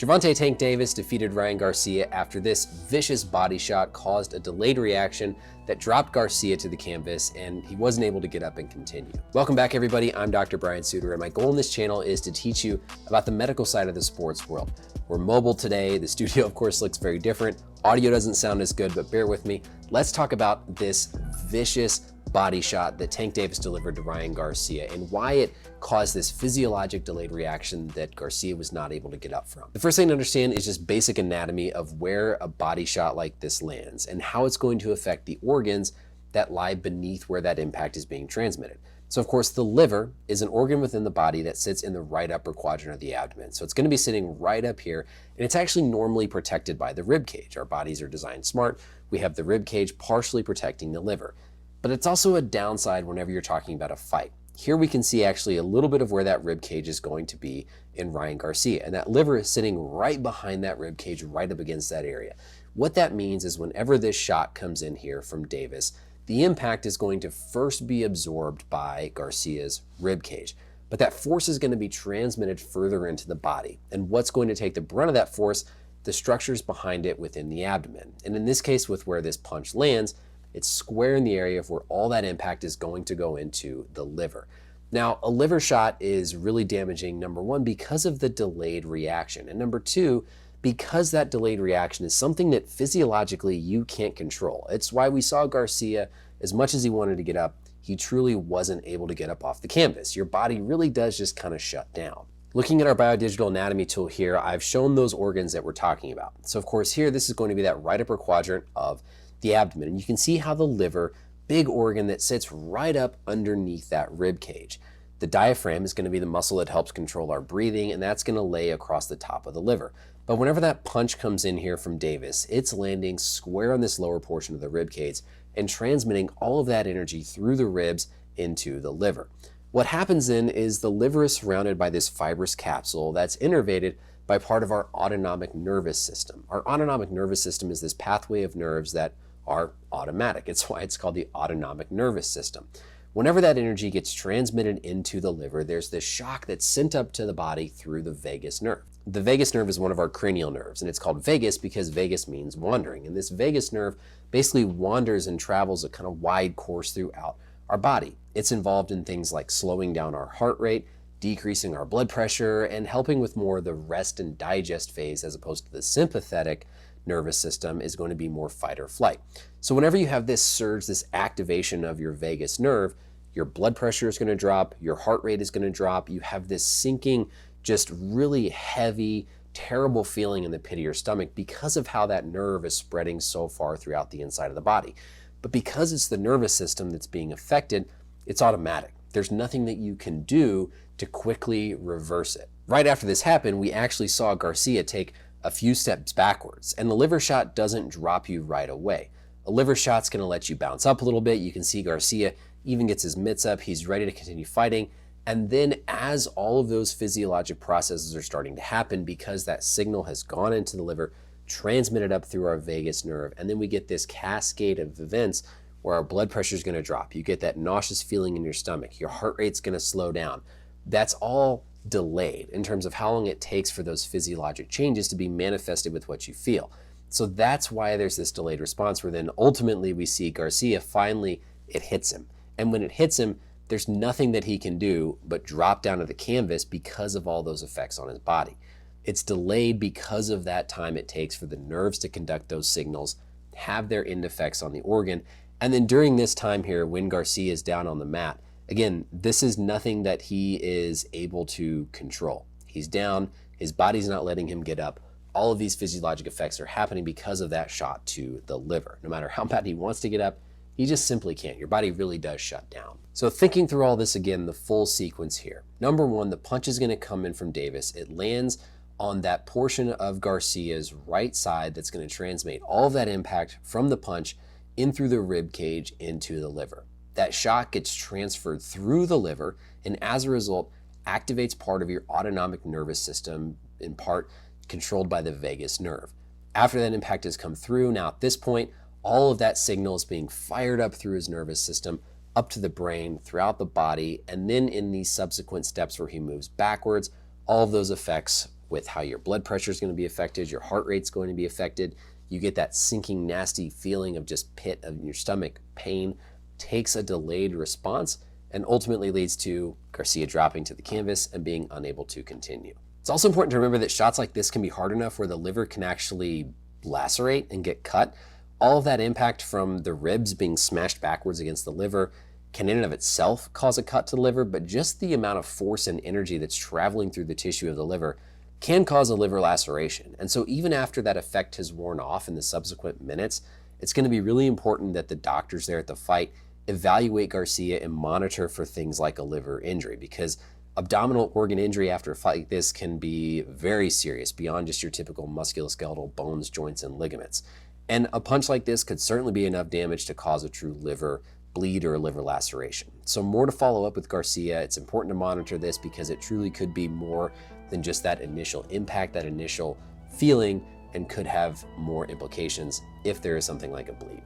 Gervonta "Tank" Davis defeated Ryan Garcia after this vicious body shot caused a delayed reaction that dropped Garcia to the canvas, and he wasn't able to get up and continue. Welcome back, everybody. I'm Dr. Brian Sutterer, and my goal in this channel is to teach you about the medical side of the sports world. We're mobile today. The studio, of course, looks very different. Audio doesn't sound as good, but bear with me. Let's talk about this vicious body shot that Tank Davis delivered to Ryan Garcia and why it caused this physiologic delayed reaction that Garcia was not able to get up from. The first thing to understand is just basic anatomy of where a body shot like this lands and how it's going to affect the organs that lie beneath where that impact is being transmitted. So of course, the liver is an organ within the body that sits in the right upper quadrant of the abdomen. So it's going to be sitting right up here, and it's actually normally protected by the rib cage. Our bodies are designed smart. We have the rib cage partially protecting the liver. But it's also a downside whenever you're talking about a fight. Here we can see actually a little bit of where that rib cage is going to be in Ryan Garcia, and that liver is sitting right behind that rib cage, right up against that area. What that means is whenever this shot comes in here from Davis, the impact is going to first be absorbed by Garcia's rib cage, but that force is going to be transmitted further into the body. And what's going to take the brunt of that force? The structures behind it within the abdomen. And in this case, with where this punch lands, it's square in the area of where all that impact is going to go into the liver. Now, a liver shot is really damaging, number one, because of the delayed reaction. And number two, because that delayed reaction is something that physiologically you can't control. It's why we saw Garcia, as much as he wanted to get up, he truly wasn't able to get up off the canvas. Your body really does just kind of shut down. Looking at our biodigital anatomy tool here, I've shown those organs that we're talking about. So of course here, this is going to be that right upper quadrant of the abdomen. And you can see how the liver, big organ that sits right up underneath that rib cage. The diaphragm is going to be the muscle that helps control our breathing, and that's going to lay across the top of the liver. But whenever that punch comes in here from Davis, it's landing square on this lower portion of the rib cage and transmitting all of that energy through the ribs into the liver. What happens then is the liver is surrounded by this fibrous capsule that's innervated by part of our autonomic nervous system. Our autonomic nervous system is this pathway of nerves that are automatic. It's why it's called the autonomic nervous system. Whenever that energy gets transmitted into the liver, there's this shock that's sent up to the body through the vagus nerve. The vagus nerve is one of our cranial nerves, and it's called vagus because vagus means wandering. And this vagus nerve basically wanders and travels a kind of wide course throughout our body. It's involved in things like slowing down our heart rate, decreasing our blood pressure, and helping with more of the rest and digest phase as opposed to the sympathetic nervous system is going to be more fight or flight. So whenever you have this surge, this activation of your vagus nerve, your blood pressure is going to drop, your heart rate is going to drop, you have this sinking, just really heavy, terrible feeling in the pit of your stomach because of how that nerve is spreading so far throughout the inside of the body. But because it's the nervous system that's being affected, it's automatic. There's nothing that you can do to quickly reverse it. Right after this happened, we actually saw Garcia take a few steps backwards, and the liver shot doesn't drop you right away. A liver shot's going to let you bounce up a little bit. You can see Garcia even gets his mitts up. He's ready to continue fighting. And then as all of those physiologic processes are starting to happen because that signal has gone into the liver, transmitted up through our vagus nerve, and then we get this cascade of events where our blood pressure is going to drop. You get that nauseous feeling in your stomach. Your heart rate's going to slow down. That's all delayed in terms of how long it takes for those physiologic changes to be manifested with what you feel. So that's why there's this delayed response where then ultimately we see Garcia finally, it hits him. And when it hits him, there's nothing that he can do but drop down to the canvas because of all those effects on his body. It's delayed because of that time it takes for the nerves to conduct those signals, have their end effects on the organ. And then during this time here, when Garcia is down on the mat, again, this is nothing that he is able to control. He's down, his body's not letting him get up. All of these physiologic effects are happening because of that shot to the liver. No matter how bad he wants to get up, he just simply can't. Your body really does shut down. So thinking through all this again, the full sequence here. Number one, the punch is going to come in from Davis. It lands on that portion of Garcia's right side that's going to transmit all of that impact from the punch in through the rib cage into the liver. That shock gets transferred through the liver and as a result activates part of your autonomic nervous system, in part controlled by the vagus nerve. After that impact has come through, now at this point, all of that signal is being fired up through his nervous system, up to the brain, throughout the body, and then in these subsequent steps where he moves backwards, all of those effects with how your blood pressure is going to be affected, your heart rate's going to be affected. You get that sinking, nasty feeling of just pit of your stomach pain, takes a delayed response, and ultimately leads to Garcia dropping to the canvas and being unable to continue. It's also important to remember that shots like this can be hard enough where the liver can actually lacerate and get cut. All of that impact from the ribs being smashed backwards against the liver can in and of itself cause a cut to the liver, but just the amount of force and energy that's traveling through the tissue of the liver can cause a liver laceration. And so even after that effect has worn off in the subsequent minutes, it's going to be really important that the doctors there at the fight evaluate Garcia and monitor for things like a liver injury, because abdominal organ injury after a fight like this can be very serious beyond just your typical musculoskeletal bones, joints, and ligaments. And a punch like this could certainly be enough damage to cause a true liver bleed or a liver laceration. So more to follow up with Garcia. It's important to monitor this because it truly could be more than just that initial impact, that initial feeling, and could have more implications if there is something like a bleed.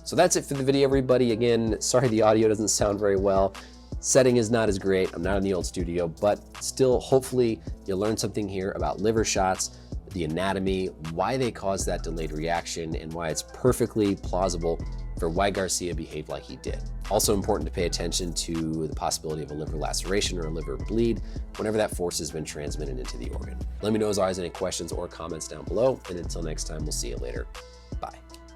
So that's it for the video, everybody. Again, sorry the audio doesn't sound very well. Setting is not as great. I'm not in the old studio, but still, hopefully you learned something here about liver shots, the anatomy, why they cause that delayed reaction, and why it's perfectly plausible for why Garcia behaved like he did. Also important to pay attention to the possibility of a liver laceration or a liver bleed whenever that force has been transmitted into the organ. Let me know as always any questions or comments down below, and until next time, we'll see you later.